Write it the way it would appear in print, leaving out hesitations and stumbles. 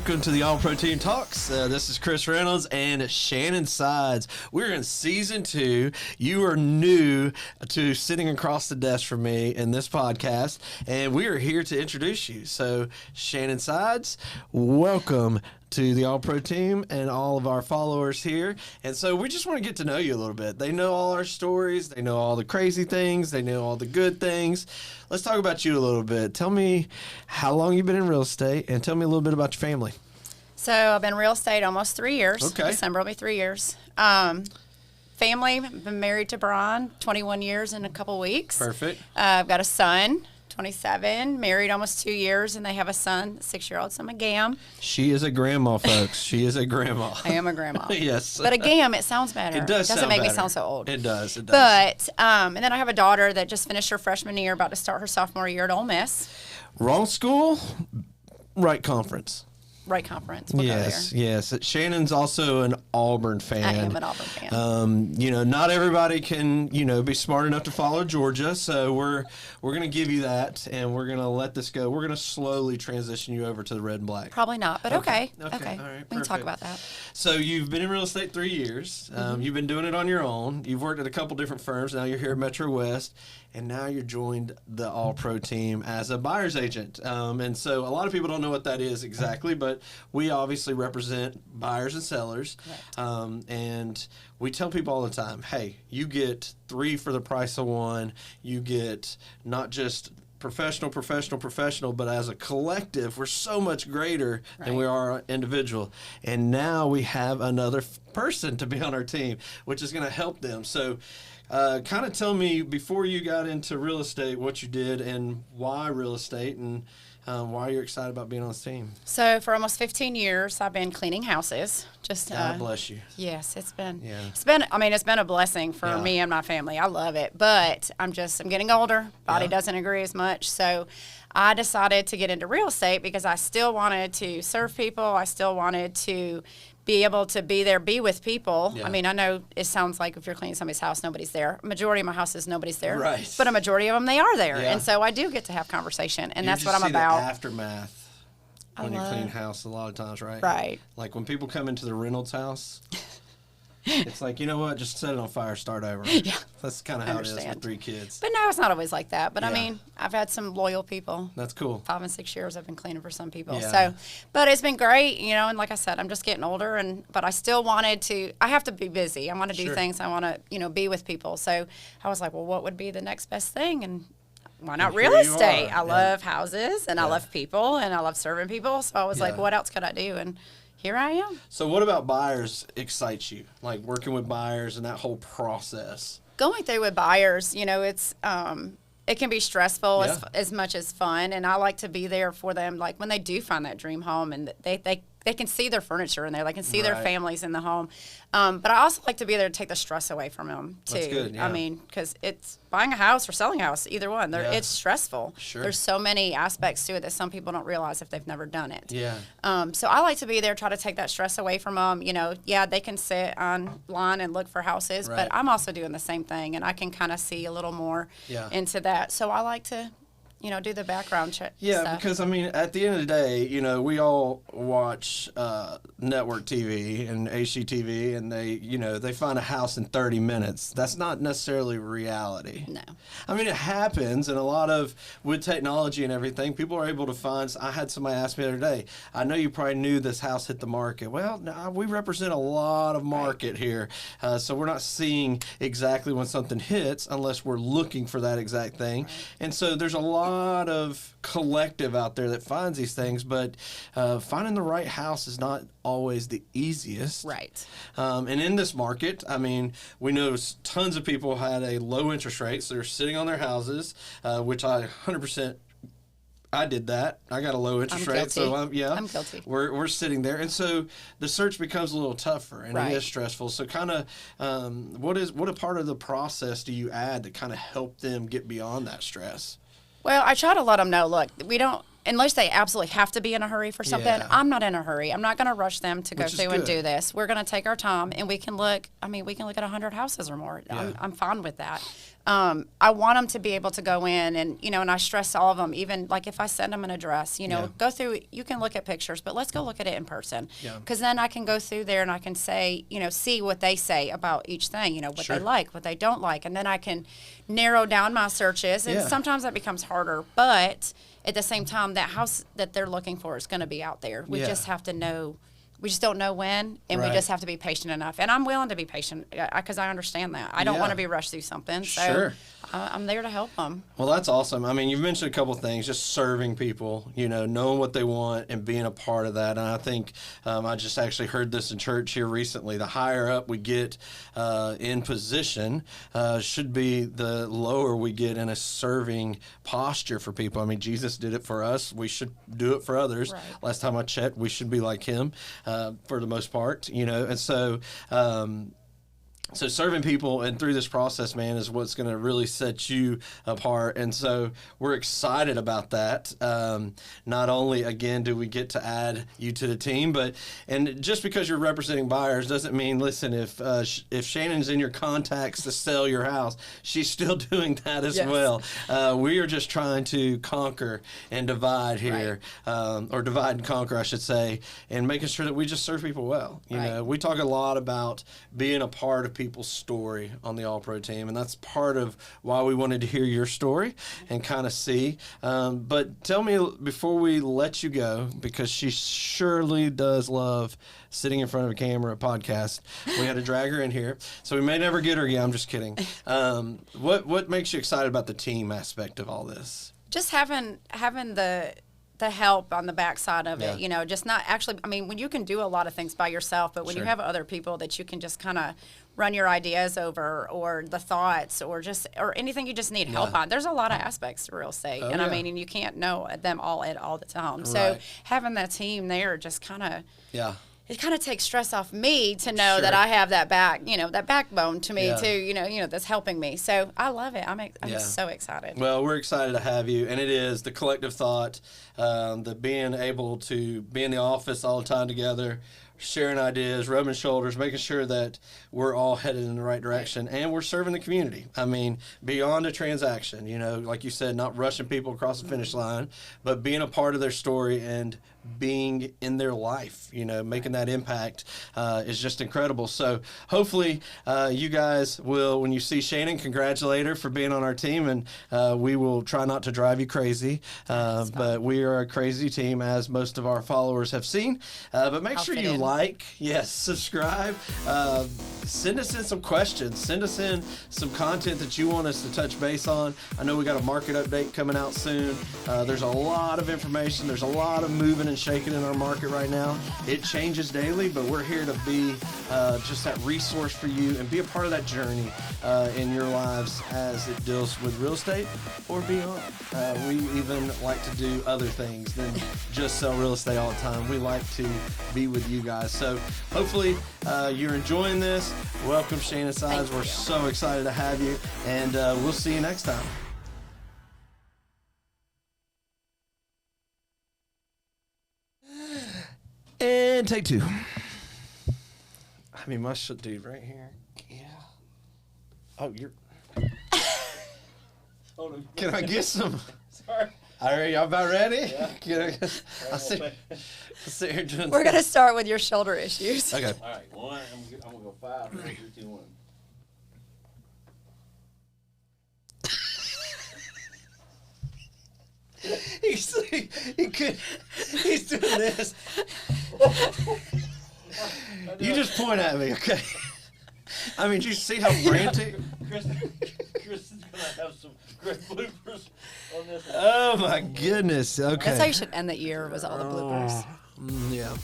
Welcome to the All Pro Team Talks. This is Chris Reynolds and Shannon Sides. We're in season 2. You are new to sitting across the desk from me in this podcast, and we are here to introduce you. So, Shannon Sides, welcome to the All Pro Team and all of our followers here. And so we just want to get to know you a little bit. They know all our stories. They know all the crazy things. They know all the good things. Let's talk about you a little bit. Tell me how long you've been in real estate, and tell me a little bit about your family. So I've been in real estate almost 3 years. Okay. December will be 3 years. Family, been married to Brian 21 years in a couple weeks. Perfect. I've got a son, 27, married almost 2 years, and they have a son, 6-year-old. So I'm a GAM. She is a grandma, folks. She is a grandma. I am a grandma. Yes. But a GAM, it sounds better. It does. Doesn't make better. me sound so old. It does. It does. But and then I have a daughter that just finished her freshman year, about to start her sophomore year at Ole Miss. Wrong school, right conference. Right conference. We'll Yes, go there. yes. Shannon's also an Auburn fan. I am an Auburn fan. Not everybody can, be smart enough to follow Georgia, so we're going to give you that, and we're going to let this go. We're going to slowly transition you over to the red and black. Probably not, but okay. Okay. All right, We can talk perfect. about that. So you've been in real estate 3 years. You've been doing it on your own. You've worked at a couple different firms. Now you're here at Metro West, and now you're joined the All Pro Team as a buyer's agent. And so a lot of people don't know what that is exactly, but we obviously represent buyers and sellers. Right. And we tell people all the time, hey, you get 3 for the price of 1. You get not just professional, but as a collective, we're so much greater than we are individual. And now we have another person to be on our team, which is going to help them. So kind of tell me, before you got into real estate, what you did and why real estate, and why you're excited about being on this team. So for almost 15 years, I've been cleaning houses. Just God bless you. Yes, it's been Yeah. it's been a blessing for Yeah. me and my family. I love it, but I'm getting older. Body doesn't agree as much. So I decided to get into real estate because I still wanted to serve people. I still wanted to be able to be with people. Yeah. I mean, I know it sounds like if you're cleaning somebody's house, nobody's there. Majority of my houses, nobody's there. Right. But a majority of them, they are there. Yeah. And so I do get to have conversation, and You that's just what I'm see the about. aftermath when you clean house a lot of times, right? Right. Like when people come into the Reynolds house, it's like, you know what, just set it on fire, start over. Yeah. That's kind of how it is Understand. with 3 kids. But no, it's not always like that. But I Yeah. mean, I've had some loyal people. That's cool. 5 and 6 years I've been cleaning for some people. Yeah. So, but it's been great, and like I said, I'm just getting older, but I still wanted to, I have to be busy. I want to do Sure. things. I want to, be with people. So I was like, well, what would be the next best thing? And why not And real here you estate? are. I love houses, and I love people, and I love serving people. So I was like, Yeah. what else could I do? And here I am. So what about buyers excites you? Like working with buyers and that whole process? Going through with buyers, it's it can be stressful Yeah. as much as fun, and I like to be there for them. Like when they do find that dream home, and they can see their furniture in there, they can see their Right. families in the home. But I also like to be there to take the stress away from them too. That's good, yeah. I mean, because it's buying a house or selling a house, either one. Yeah. It's stressful. Sure. There's so many aspects to it that some people don't realize if they've never done it. Yeah. So I like to be there, try to take that stress away from them. They can sit online and look for houses, Right. but I'm also doing the same thing, and I can kind of see a little more Yeah. into that. So I like to, do the background check. Yeah, stuff. because, at the end of the day, we all watch network TV and HGTV, and they find a house in 30 minutes. That's not necessarily reality. No. It happens, and with technology and everything, people are able to find. I had somebody ask me the other day, I know you probably knew this house hit the market. Well, no, we represent a lot of market here, so we're not seeing exactly when something hits unless we're looking for that exact thing. Right. And so there's a lot of collective out there that finds these things, but finding the right house is not always the easiest. Right. And in this market, we know tons of people had a low interest rate, so they're sitting on their houses, which I 100%. I did that. I got a low interest I'm rate, so guilty. yeah, I'm guilty. We're sitting there, and so the search becomes a little tougher, and Right. it is stressful. So, kind of, what a part of the process do you add to kind of help them get beyond that stress? Well, I try to let them know, look, we don't unless they absolutely have to be in a hurry for something, Yeah. I'm not in a hurry. I'm not going to rush them to go Which is through and good. do this. We're going to take our time, and we can look. I mean, we can look at 100 houses or more. Yeah. I'm fine with that. I want them to be able to go in and, and I stress all of them, even like if I send them an address, Yeah. go through, you can look at pictures, but let's go look at it in person. Yeah. Because then I can go through there and I can say, see what they say about each thing, what Sure. they like, what they don't like. And then I can narrow down my searches. And Yeah. sometimes that becomes harder, but at the same time, that house that they're looking for is going to be out there. We Yeah. just have to know. We just don't know when, and Right. we just have to be patient enough. And I'm willing to be patient because I understand that. I don't Yeah. want to be rushed through something. So Sure. I'm there to help them. Well, that's awesome. I mean, you've mentioned a couple of things, just serving people, knowing what they want and being a part of that. And I think I just actually heard this in church here recently. The higher up we get in position should be the lower we get in a serving posture for people. I mean, Jesus did it for us. We should do it for others. Right. Last time I checked, we should be like him for the most part, and so so serving people and through this process, man, is what's going to really set you apart. And so we're excited about that. Not only, again, do we get to add you to the team, and just because you're representing buyers doesn't mean, listen, if Shannon's in your contacts to sell your house, she's still doing that as Yes. well. We are just trying to conquer and divide here, or divide and conquer, I should say, and making sure that we just serve people well. Right. We talk a lot about being a part of people's story on the All Pro team, and that's part of why we wanted to hear your story and kind of see. But tell me before we let you go, because she surely does love sitting in front of a camera, podcast. We had to drag her in here, so we may never get her again. I'm just kidding. What makes you excited about the team aspect of all this? Just having the help on the backside of it, Yeah. just not actually, I mean, when you can do a lot of things by yourself, but when Sure. you have other people that you can just kind of run your ideas over, or the thoughts, or anything you just need help Yeah. on. There's a lot of aspects to real estate. Oh, and yeah. I mean, and you can't know them all at all the time. So Right. having that team there just kind of, Yeah. it kind of takes stress off me to know that Sure. I have that that backbone to me Yeah. too, that's helping me. So I love it. I'm Yeah. so excited. Well, we're excited to have you, and it is the collective thought, the being able to be in the office all the time together, sharing ideas, rubbing shoulders, making sure that we're all headed in the right direction, and we're serving the community. I mean, beyond a transaction, like you said, not rushing people across the finish line, but being a part of their story and being in their life, making that impact is just incredible. So hopefully you guys will, when you see Shannon, congratulate her for being on our team, and we will try not to drive you crazy, but we are a crazy team, as most of our followers have seen. But make sure fit you in. subscribe, send us in some questions, send us in some content that you want us to touch base on. I know we got a market update coming out soon. There's a lot of information. There's a lot of moving and shaking in our market right now. It changes daily, but we're here to be just that resource for you and be a part of that journey in your lives as it deals with real estate or beyond. We even like to do other things than just sell real estate all the time. We like to be with you guys. So hopefully you're enjoying this. Welcome, Shannon Sides. Thank We're you. so excited to have you, and we'll see you next time. And take two. I mean, my shit, dude, right here. Yeah. Oh, you're. Can I get some? Sorry. All right, y'all about ready? Yeah. Can I sit here doing. We're going to start with your shoulder issues. Okay. All right, one. I'm gonna go 5, 4, 3, 2, 1. He's doing this. You just point at me, okay? I mean, do you see how frantic? Chris is gonna have some great bloopers on this. Oh my goodness. Okay. That's how you should end the year, was all the bloopers. Yeah.